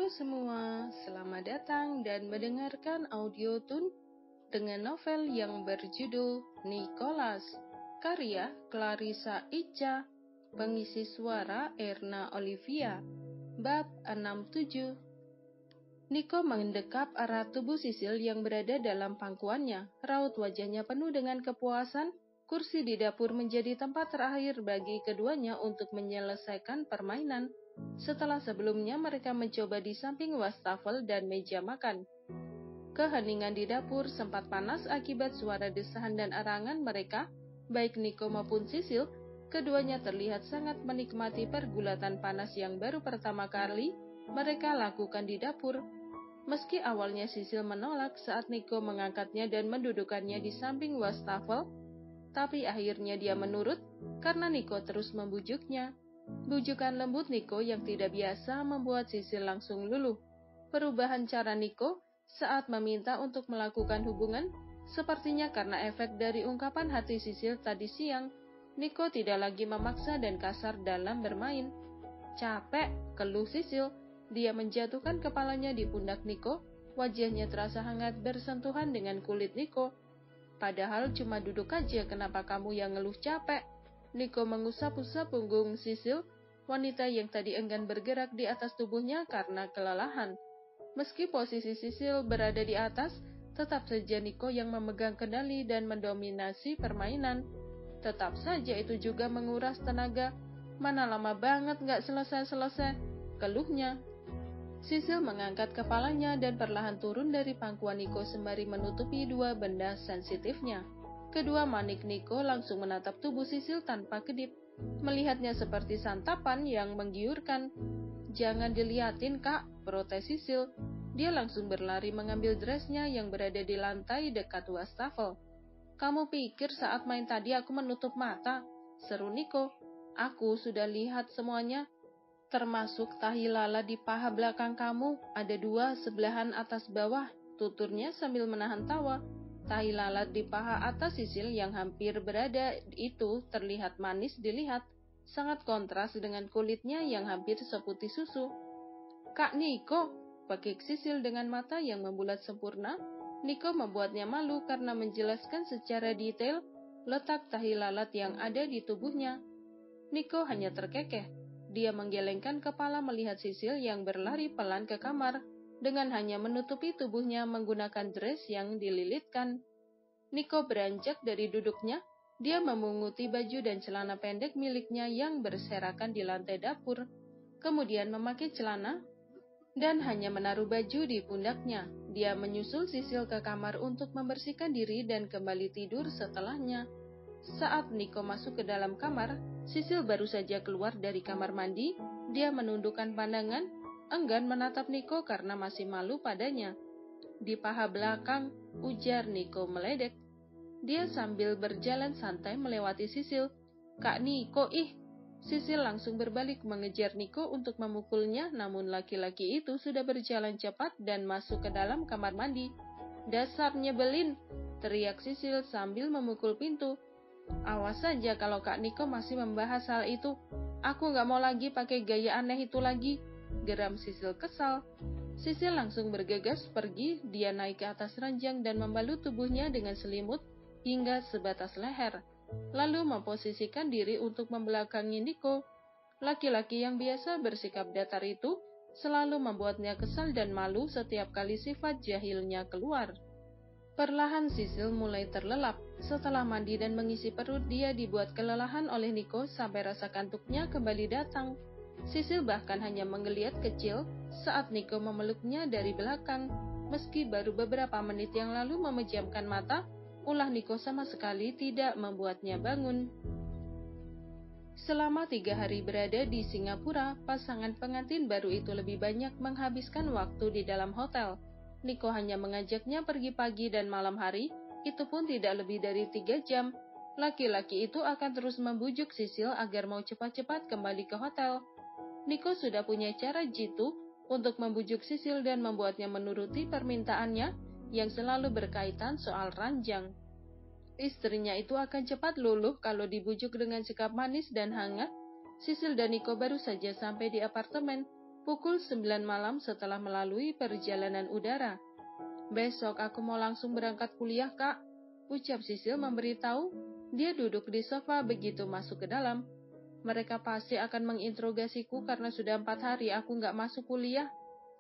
Halo semua, selamat datang dan mendengarkan audio tun dengan novel yang berjudul Nicholas, karya Clarissa Ica, pengisi suara Erna Olivia, bab 67. Nico mendekap arah tubuh Sisil yang berada dalam pangkuannya. Raut wajahnya penuh dengan kepuasan. Kursi di dapur menjadi tempat terakhir bagi keduanya untuk menyelesaikan permainan. Setelah sebelumnya mereka mencoba di samping wastafel dan meja makan. Keheningan di dapur sempat panas akibat suara desahan dan arangan mereka, baik Nico maupun Sisil. Keduanya terlihat sangat menikmati pergulatan panas yang baru pertama kali mereka lakukan di dapur. Meski awalnya Sisil menolak saat Nico mengangkatnya dan mendudukannya di samping wastafel, tapi akhirnya dia menurut karena Nico terus membujuknya. Bujukan lembut Nico yang tidak biasa membuat Sisil langsung luluh. Perubahan cara Nico saat meminta untuk melakukan hubungan, sepertinya karena efek dari ungkapan hati Sisil tadi siang. Nico tidak lagi memaksa dan kasar dalam bermain. Capek, keluh Sisil. Dia menjatuhkan kepalanya di pundak Nico. Wajahnya terasa hangat bersentuhan dengan kulit Nico. Padahal cuma duduk aja, kenapa kamu yang ngeluh capek? Nico mengusap-usap punggung Sisil, wanita yang tadi enggan bergerak di atas tubuhnya karena kelelahan. Meski posisi Sisil berada di atas, tetap saja Nico yang memegang kendali dan mendominasi permainan. Tetap saja itu juga menguras tenaga. Mana lama banget nggak selesai-selesai, keluhnya. Sisil mengangkat kepalanya dan perlahan turun dari pangkuan Nico sembari menutupi dua benda sensitifnya. Kedua manik Nico langsung menatap tubuh Sisil tanpa kedip, melihatnya seperti santapan yang menggiurkan. "Jangan diliatin, Kak," protes Sisil. Dia langsung berlari mengambil dressnya yang berada di lantai dekat wastafel. "Kamu pikir saat main tadi aku menutup mata?" seru Nico. "Aku sudah lihat semuanya. Termasuk tahi lalat di paha belakang kamu, ada dua sebelahan atas bawah," tuturnya sambil menahan tawa. Tahi lalat di paha atas Sisil yang hampir berada itu terlihat manis dilihat, sangat kontras dengan kulitnya yang hampir seputih susu. "Kak Nico," pekik Sisil dengan mata yang membulat sempurna. Nico membuatnya malu karena menjelaskan secara detail letak tahi lalat yang ada di tubuhnya. Nico hanya terkekeh. Dia menggelengkan kepala melihat Sisil yang berlari pelan ke kamar, dengan hanya menutupi tubuhnya menggunakan dress yang dililitkan. Nico beranjak dari duduknya. Dia memunguti baju dan celana pendek miliknya yang berserakan di lantai dapur. Kemudian memakai celana dan hanya menaruh baju di pundaknya. Dia menyusul Sisil ke kamar untuk membersihkan diri dan kembali tidur setelahnya. Saat Nico masuk ke dalam kamar, Sisil baru saja keluar dari kamar mandi. Dia menundukkan pandangan, enggan menatap Nico karena masih malu padanya. "Di paha belakang," ujar Nico meledek. Dia sambil berjalan santai melewati Sisil. "Kak Nico, ih!" Sisil langsung berbalik mengejar Nico untuk memukulnya, namun laki-laki itu sudah berjalan cepat dan masuk ke dalam kamar mandi. "Dasar nyebelin!" teriak Sisil sambil memukul pintu. "Awas saja kalau Kak Nico masih membahas hal itu. Aku nggak mau lagi pakai gaya aneh itu lagi," geram Sisil kesal. Sisil langsung bergegas pergi. Dia naik ke atas ranjang dan membalut tubuhnya dengan selimut hingga sebatas leher, lalu memposisikan diri untuk membelakangi Nico. Laki-laki yang biasa bersikap datar itu selalu membuatnya kesal dan malu setiap kali sifat jahilnya keluar. Perlahan Sisil mulai terlelap. Setelah mandi dan mengisi perut, dia dibuat kelelahan oleh Nico sampai rasa kantuknya kembali datang. Sisil bahkan hanya menggeliat kecil saat Nico memeluknya dari belakang. Meski baru beberapa menit yang lalu memejamkan mata, ulah Nico sama sekali tidak membuatnya bangun. Selama 3 hari berada di Singapura, pasangan pengantin baru itu lebih banyak menghabiskan waktu di dalam hotel. Nico hanya mengajaknya pergi pagi dan malam hari, itu pun tidak lebih dari 3 jam. Laki-laki itu akan terus membujuk Sisil agar mau cepat-cepat kembali ke hotel. Nico sudah punya cara jitu untuk membujuk Sisil dan membuatnya menuruti permintaannya yang selalu berkaitan soal ranjang. Istrinya itu akan cepat luluh kalau dibujuk dengan sikap manis dan hangat. Sisil dan Nico baru saja sampai di apartemen. pukul 9 malam setelah melalui perjalanan udara. "Besok aku mau langsung berangkat kuliah, Kak," ucap Sisil memberitahu. Dia duduk di sofa begitu masuk ke dalam. "Mereka pasti akan menginterogasiku karena sudah 4 hari aku nggak masuk kuliah."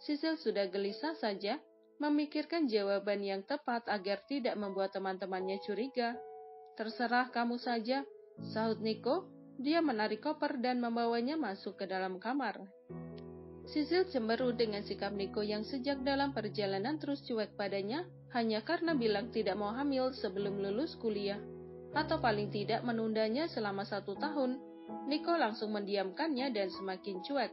Sisil sudah gelisah saja, memikirkan jawaban yang tepat agar tidak membuat teman-temannya curiga. "Terserah kamu saja," sahut Niko. Dia menarik koper dan membawanya masuk ke dalam kamar. Sisil cemberut dengan sikap Niko yang sejak dalam perjalanan terus cuek padanya, hanya karena bilang tidak mau hamil sebelum lulus kuliah, atau paling tidak menundanya selama 1 tahun. Niko langsung mendiamkannya dan semakin cuek.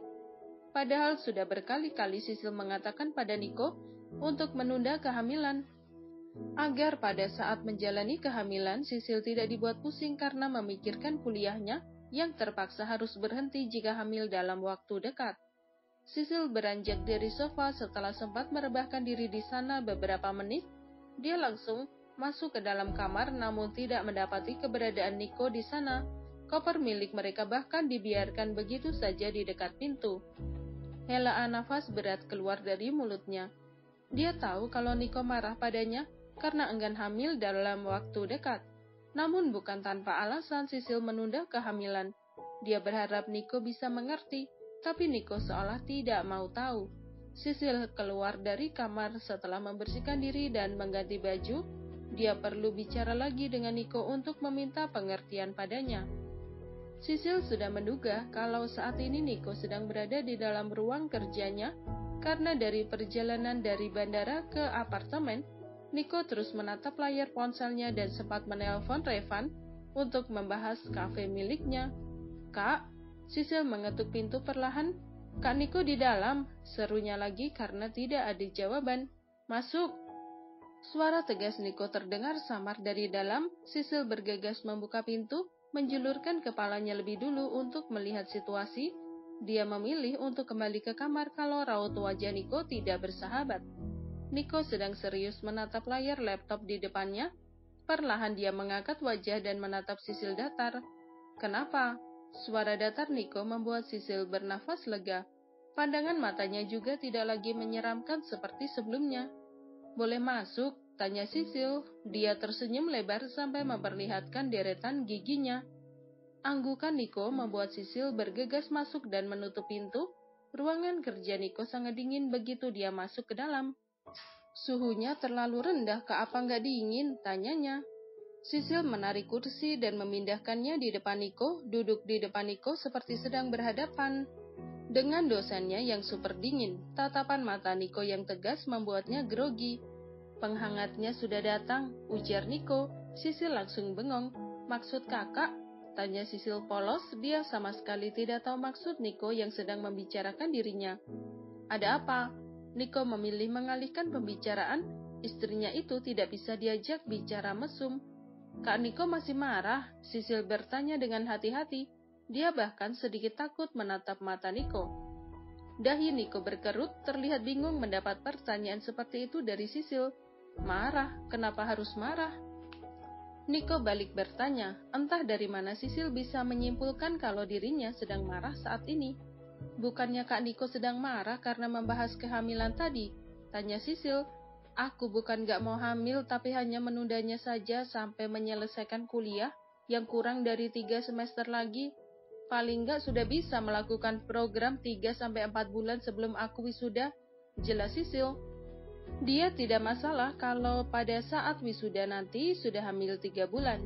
Padahal sudah berkali-kali Sisil mengatakan pada Niko untuk menunda kehamilan, agar pada saat menjalani kehamilan Sisil tidak dibuat pusing karena memikirkan kuliahnya yang terpaksa harus berhenti jika hamil dalam waktu dekat. Sisil beranjak dari sofa setelah sempat merebahkan diri di sana beberapa menit. Dia langsung masuk ke dalam kamar namun tidak mendapati keberadaan Niko di sana. Koper milik mereka bahkan dibiarkan begitu saja di dekat pintu. Helaan nafas berat keluar dari mulutnya. Dia tahu kalau Niko marah padanya karena enggan hamil dalam waktu dekat. Namun bukan tanpa alasan Sisil menunda kehamilan. Dia berharap Niko bisa mengerti, tapi Niko seolah tidak mau tahu. Sisil keluar dari kamar setelah membersihkan diri dan mengganti baju. Dia perlu bicara lagi dengan Niko untuk meminta pengertian padanya. Sisil sudah menduga kalau saat ini Niko sedang berada di dalam ruang kerjanya, karena dari perjalanan dari bandara ke apartemen, Niko terus menatap layar ponselnya dan sempat menelpon Revan untuk membahas kafe miliknya. "Kak," Sisil mengetuk pintu perlahan. "Kak Niko di dalam," serunya lagi karena tidak ada jawaban. "Masuk." Suara tegas Niko terdengar samar dari dalam. Sisil bergegas membuka pintu, menjulurkan kepalanya lebih dulu untuk melihat situasi. Dia memilih untuk kembali ke kamar kalau raut wajah Niko tidak bersahabat. Niko sedang serius menatap layar laptop di depannya. Perlahan dia mengangkat wajah dan menatap Sisil datar. "Kenapa?" Suara datar Niko membuat Sisil bernafas lega. Pandangan matanya juga tidak lagi menyeramkan seperti sebelumnya. "Boleh masuk?" tanya Sisil. Dia tersenyum lebar sampai memperlihatkan deretan giginya. Anggukan Niko membuat Sisil bergegas masuk dan menutup pintu. Ruangan kerja Niko sangat dingin begitu dia masuk ke dalam. "Suhunya terlalu rendah, Kak, apa nggak dingin?" tanyanya. Sisil menarik kursi dan memindahkannya di depan Niko. Duduk di depan Niko seperti sedang berhadapan dengan dosennya yang super dingin. Tatapan mata Niko yang tegas membuatnya grogi. "Penghangatnya sudah datang," ujar Niko. Sisil langsung bengong. "Maksud kakak?" tanya Sisil polos. Dia sama sekali tidak tahu maksud Niko yang sedang membicarakan dirinya. "Ada apa?" Niko memilih mengalihkan pembicaraan. Istrinya itu tidak bisa diajak bicara mesum. "Kak Niko masih marah?" Sisil bertanya dengan hati-hati. Dia bahkan sedikit takut menatap mata Niko. Dahi Niko berkerut, terlihat bingung mendapat pertanyaan seperti itu dari Sisil. "Marah? Kenapa harus marah?" Niko balik bertanya. Entah dari mana Sisil bisa menyimpulkan kalau dirinya sedang marah saat ini. "Bukannya Kak Niko sedang marah karena membahas kehamilan tadi?" tanya Sisil. "Aku bukan gak mau hamil tapi hanya menundanya saja sampai menyelesaikan kuliah yang kurang dari 3 semester lagi. Paling gak sudah bisa melakukan program 3-4 bulan sebelum aku wisuda," jelas Sisil. Dia tidak masalah kalau pada saat wisuda nanti sudah hamil 3 bulan.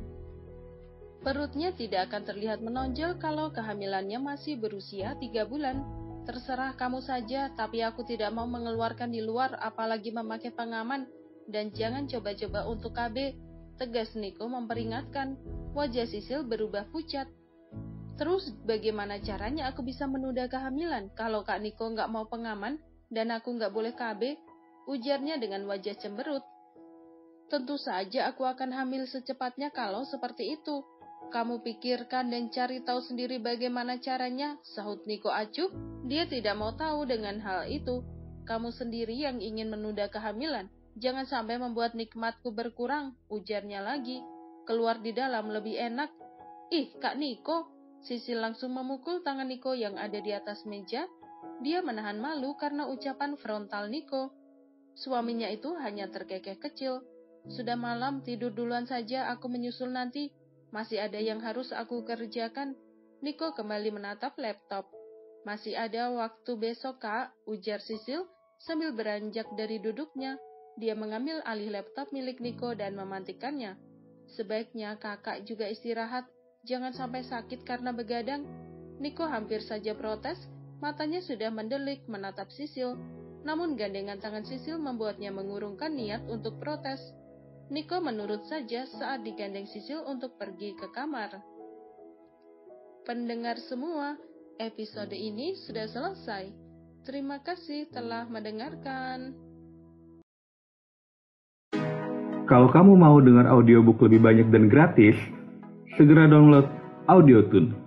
Perutnya tidak akan terlihat menonjol kalau kehamilannya masih berusia 3 bulan. "Terserah kamu saja, tapi aku tidak mau mengeluarkan di luar apalagi memakai pengaman. Dan jangan coba-coba untuk KB," tegas Niko memperingatkan. Wajah Sisil berubah pucat. "Terus bagaimana caranya aku bisa menunda kehamilan kalau Kak Niko nggak mau pengaman dan aku nggak boleh KB?" ujarnya dengan wajah cemberut. "Tentu saja aku akan hamil secepatnya kalau seperti itu. Kamu pikirkan dan cari tahu sendiri bagaimana caranya," sahut Niko acuh. Dia tidak mau tahu dengan hal itu. "Kamu sendiri yang ingin menunda kehamilan. Jangan sampai membuat nikmatku berkurang," ujarnya lagi. "Keluar di dalam lebih enak." "Ih, Kak Niko!" Sisil langsung memukul tangan Niko yang ada di atas meja. Dia menahan malu karena ucapan frontal Niko. Suaminya itu hanya terkekeh kecil. Sudah malam, tidur duluan saja, aku menyusul nanti. Masih ada yang harus aku kerjakan. Niko kembali menatap laptop. Masih ada waktu besok, Kak, ujar Sisil sambil beranjak dari duduknya. Dia mengambil alih laptop milik Niko dan mematikannya. Sebaiknya kakak juga istirahat, jangan sampai sakit karena begadang. Niko hampir saja protes, matanya sudah mendelik menatap Sisil. Namun gandengan tangan Sisil membuatnya mengurungkan niat untuk protes. Niko menurut saja saat digandeng Sisil untuk pergi ke kamar. Pendengar semua, episode ini sudah selesai. Terima kasih telah mendengarkan. Kalau kamu mau dengar audiobook lebih banyak dan gratis, segera download Audiotune.